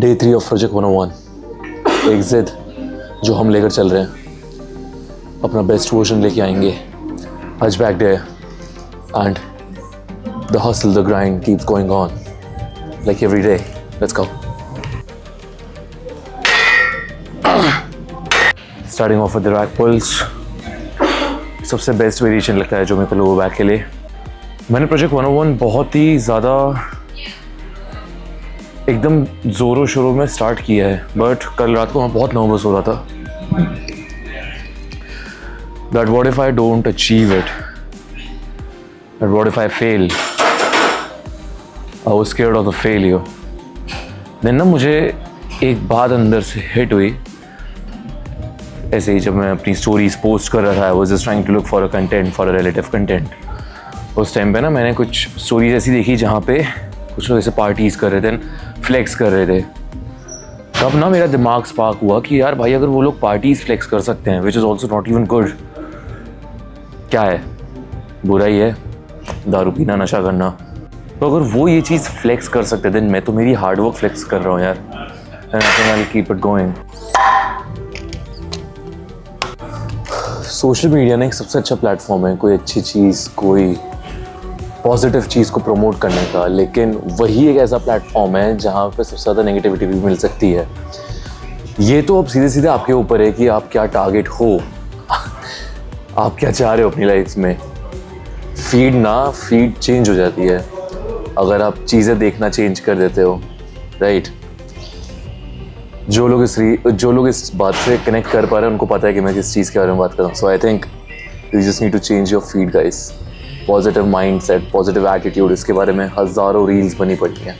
Day 3 of project 101। एक जिद जो हम लेकर चल रहे हैं, अपना बेस्ट वर्जन लेके आएंगे। आज back day and the hustle the grind keeps going on like every day. Let's go. Starting of with the rack pools. सबसे बेस्ट वेरिएशन लगता है जो मेरे को लोअर बैक के लिए। मैंने प्रोजेक्ट 101 बहुत ही ज़्यादा एकदम ज़ोरों शोरों में स्टार्ट किया है, बट कल रात को मैं बहुत नर्वस हो रहा था that what if I don't achieve it, that what if I fail. I was scared of the failure. then ना मुझे एक बात अंदर से हिट हुई। ऐसे ही जब मैं अपनी स्टोरीज पोस्ट कर रहा था, I was just trying to look for a content, for a relative content. उस टाइम पे ना मैंने कुछ स्टोरीज ऐसी देखी जहाँ पे कुछ लोग ऐसे पार्टीज़ कर रहे थे, फ्लेक्स कर रहे थे। तब ना मेरा दिमाग स्पार्क हुआ कि यार भाई, अगर वो लोग पार्टीज़ फ्लेक्स कर सकते हैं, which is also not even good, क्या है, बुरा ही है दारू पीना, नशा करना। तो अगर वो ये चीज़ फ्लेक्स कर सकते थे, मैं तो मेरी हार्डवर्क फ्लेक्स कर रहा हूँ यार, and I can keep it going. Social media ना एक सबसे अच्छा प्लेटफॉर्म है कोई अच्छी चीज़, कोई पॉजिटिव चीज़ को प्रमोट करने का, लेकिन वही एक ऐसा प्लेटफॉर्म है जहाँ पे सबसे ज़्यादा नेगेटिविटी भी मिल सकती है। ये तो अब सीधे सीधे आपके ऊपर है कि आप क्या टारगेट हो, आप क्या चाह रहे हो अपनी लाइफ में। फीड चेंज हो जाती है अगर आप चीज़ें देखना चेंज कर देते हो, राइट। जो लोग इस बात से कनेक्ट कर पा रहे हैं उनको पता है कि मैं किस चीज़ के बारे में बात कर रहा हूँ। So I think you just need to change your feed guys. Positive mindset, positive attitude, इसके बारे में हज़ारों रील्स बनी पड़ी हैं,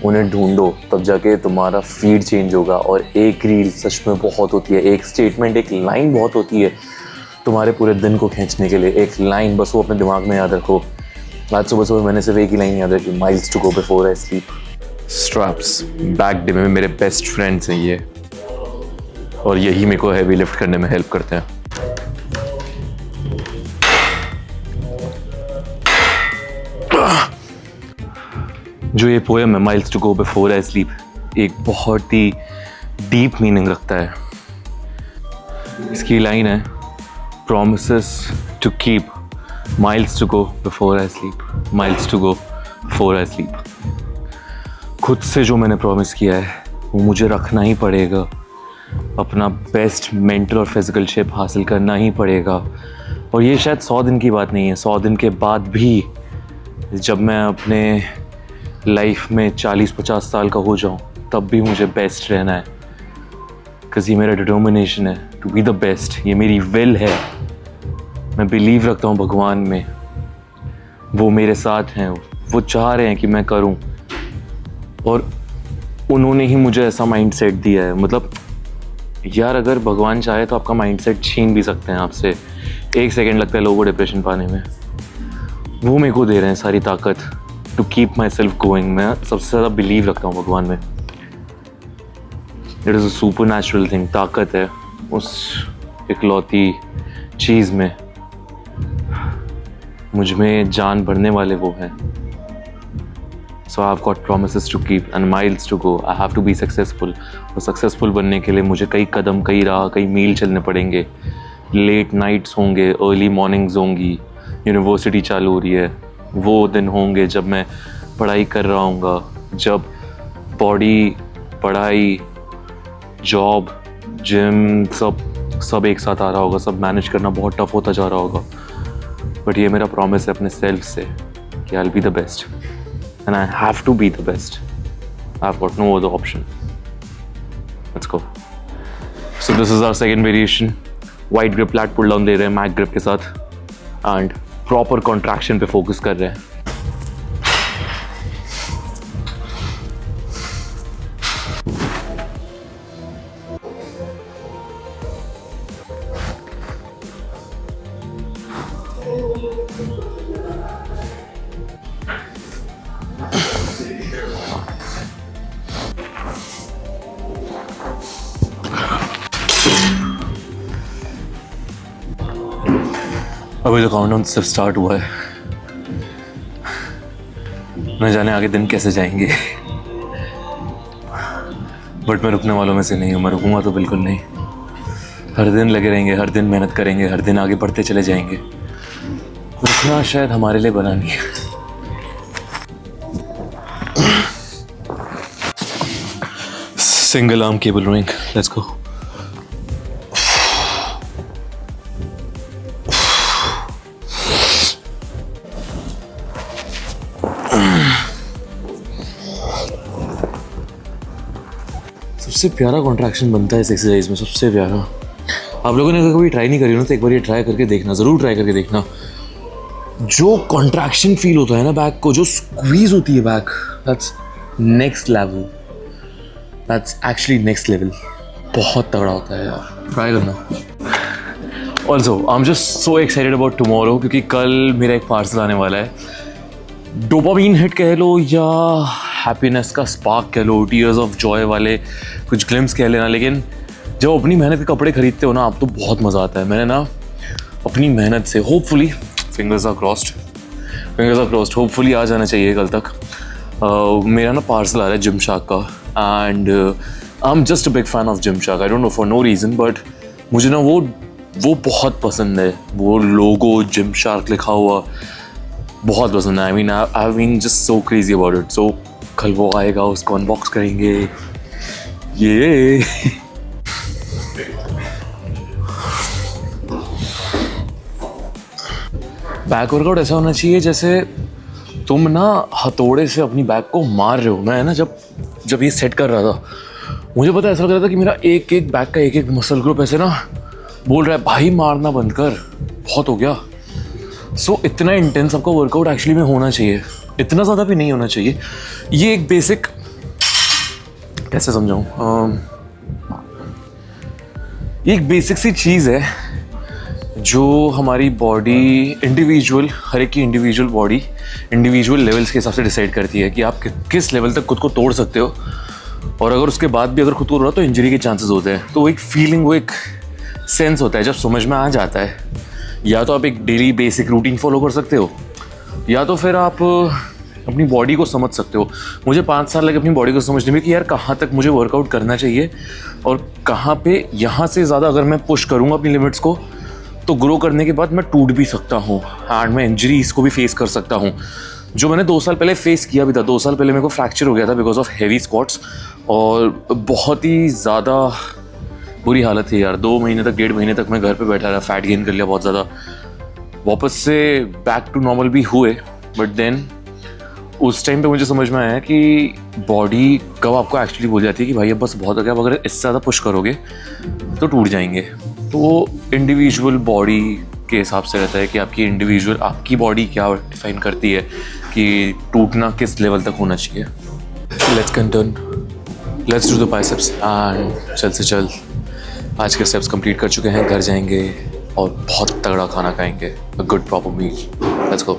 उन्हें ढूंढो, तब जाके तुम्हारा फीड चेंज होगा। और एक रील सच में बहुत होती है, एक स्टेटमेंट, एक लाइन बहुत होती है तुम्हारे पूरे दिन को खींचने के लिए। एक लाइन बस वो अपने दिमाग में याद रखो। आज सुबह मैंने सिर्फ एक ही लाइन याद रखी, miles to go before I sleep. Straps back day में मेरे बेस्ट फ्रेंड्स हैं ये, और यही मेरे को हैवी लिफ्ट करने में हेल्प करते हैं। जो ये पोएम है miles to go before I sleep, एक बहुत ही डीप मीनिंग रखता है। इसकी लाइन है, promises to keep, miles to go before I sleep, miles to go before I sleep. खुद से जो मैंने प्रॉमिस किया है वो मुझे रखना ही पड़ेगा। अपना बेस्ट मेंटल और फिजिकल शेप हासिल करना ही पड़ेगा। और ये शायद 100 दिन की बात नहीं है, 100 दिन के बाद भी जब मैं अपने लाइफ में 40-50 साल का हो जाऊं, तब भी मुझे बेस्ट रहना है। बिकॉज़ ये मेरा डिटर्मिनेशन है टू बी द बेस्ट, ये मेरी विल है। मैं बिलीव रखता हूँ भगवान में, वो मेरे साथ हैं, वो चाह रहे हैं कि मैं करूँ, और उन्होंने ही मुझे ऐसा माइंडसेट दिया है। मतलब यार, अगर भगवान चाहे तो आपका माइंडसेट छीन भी सकते हैं आपसे। 1 सेकेंड लगता है लोगों को डिप्रेशन पाने में, वो मेरे को दे रहे हैं सारी ताकत to keep my self going. मैं सबसे ज़्यादा बिलीव रखता हूँ भगवान में। It is a super natural thing, ताकत है उस इकलौती चीज़ में। मुझ में जान भरने वाले वो हैं। So I have got promises to keep and miles to go. I have to be successful. और सक्सेसफुल बनने के लिए मुझे कई कदम, कई राह, कई मील चलने पड़ेंगे। लेट नाइट्स होंगे, अर्ली मॉर्निंग्स होंगी, यूनिवर्सिटी चालू हो रही है, वो दिन होंगे जब मैं पढ़ाई कर रहा हूँगा, जब बॉडी, पढ़ाई, जॉब, जिम सब एक साथ आ रहा होगा, सब मैनेज करना बहुत टफ होता जा रहा होगा। बट ये मेरा प्रॉमिस है अपने सेल्फ से कि I will be the best and I have to be the best. I have got no other option. Let's go. So this is our second variation. Wide grip lat pull down दे रहे हैं mag grip के साथ, and proper contraction पे focus कर रहे हैं। अभी तो काउंटडाउन सिर्फ स्टार्ट हुआ है, न जाने आगे दिन कैसे जाएंगे। बट मैं रुकने वालों में से नहीं हूँ, मैं रुकूंगा तो बिल्कुल नहीं। हर दिन लगे रहेंगे, हर दिन मेहनत करेंगे, हर दिन आगे बढ़ते चले जाएंगे। रुकना शायद हमारे लिए बना नहीं है। Single arm cable rowing, let's go. सबसे प्यारा कॉन्ट्रैक्शन बनता है इस एक्सरसाइज में, सबसे प्यारा। आप लोगों ने अगर कभी ट्राई नहीं करी ना तो एक बार ये ट्राई करके देखना, ज़रूर ट्राई करके देखना। जो कॉन्ट्रैक्शन फील होता है ना बैक को, जो स्क्वीज होती है back, that's next level, that's actually next level. बहुत तगड़ा होता है यार, ट्राई करना। Also I am just so excited about tomorrow, क्योंकि कल मेरा एक पार्सल आने वाला है। डोपामीन हिट कह लो या हैप्पीनेस का स्पार्क कह लो, टीयर्स ऑफ जॉय वाले कुछ ग्लिम्स कह लेना, लेकिन जब अपनी मेहनत के कपड़े खरीदते हो ना आप, तो बहुत मज़ा आता है। मैंने ना अपनी मेहनत से hopefully, fingers are crossed, hopefully आ जाना चाहिए कल तक। मेरा ना पार्सल आ रहा है जिमशार्क का, and I am just a big fan of Gymshark. I don't know for no reason, but मुझे ना वो बहुत पसंद है। वो लोगो जिमशार्क लिखा हुआ बहुत पसंद है। I have been just so crazy about it. So कल वो आएगा, उसको अनबॉक्स करेंगे। ये बैक वर्कआउट ऐसा होना चाहिए जैसे तुम ना हथौड़े से अपनी बैक को मार रहे हो। मैं ना जब ये सेट कर रहा था, मुझे पता ऐसा लग रहा था कि मेरा एक एक बैक का एक एक मसल ग्रुप ऐसे ना बोल रहा है, भाई मारना बंद कर, बहुत हो गया। सो इतना इंटेंस आपका वर्कआउट एक्चुअली में होना चाहिए, इतना ज़्यादा भी नहीं होना चाहिए। ये एक बेसिक, कैसे समझाऊँ, ये एक बेसिक सी चीज़ है जो हमारी बॉडी इंडिविजुअल, हर एक की इंडिविजुअल बॉडी इंडिविजुअल लेवल्स के हिसाब से डिसाइड करती है कि आप किस लेवल तक खुद को तोड़ सकते हो, और अगर उसके बाद भी अगर खुद को तोड़ा तो इंजरी के चांसेस होते हैं। तो वो एक फीलिंग, वो एक सेंस होता है, जब समझ में आ जाता है, या तो आप एक डेली बेसिक रूटीन फॉलो कर सकते हो, या तो फिर आप अपनी बॉडी को समझ सकते हो। मुझे 5 साल लगे अपनी बॉडी को समझने में कि यार कहाँ तक मुझे वर्कआउट करना चाहिए, और कहाँ पे यहाँ से ज़्यादा अगर मैं पुश करूँगा अपनी लिमिट्स को तो ग्रो करने के बाद मैं टूट भी सकता हूँ, एंड मैं इंजरीज को भी फेस कर सकता हूँ, जो मैंने 2 साल पहले फेस किया भी था। 2 साल पहले मेरे को फ्रैक्चर हो गया था बिकॉज ऑफ हैवी स्क्वाट्स, और बहुत ही ज़्यादा बुरी हालत थी यार। 2 महीने तक, 1.5 महीने तक मैं घर पे बैठा रहा, फैट गेन कर लिया बहुत ज़्यादा। वापस से बैक टू नॉर्मल भी हुए, बट देन उस टाइम पे मुझे समझ में आया कि बॉडी कब आपको एक्चुअली बोल जाती है कि भाई अब बस बहुत हो गया, अगर इससे ज़्यादा पुश करोगे तो टूट जाएंगे। तो वो इंडिविजुअल बॉडी के हिसाब से रहता है कि आपकी बॉडी क्या डिफाइन करती है कि टूटना किस लेवल तक होना चाहिए। Let's do the biceps, and जल्द से जल्द आज के स्टेप्स कंप्लीट कर चुके हैं, घर जाएंगे और बहुत तगड़ा खाना खाएंगे, a good proper meal. Let's go.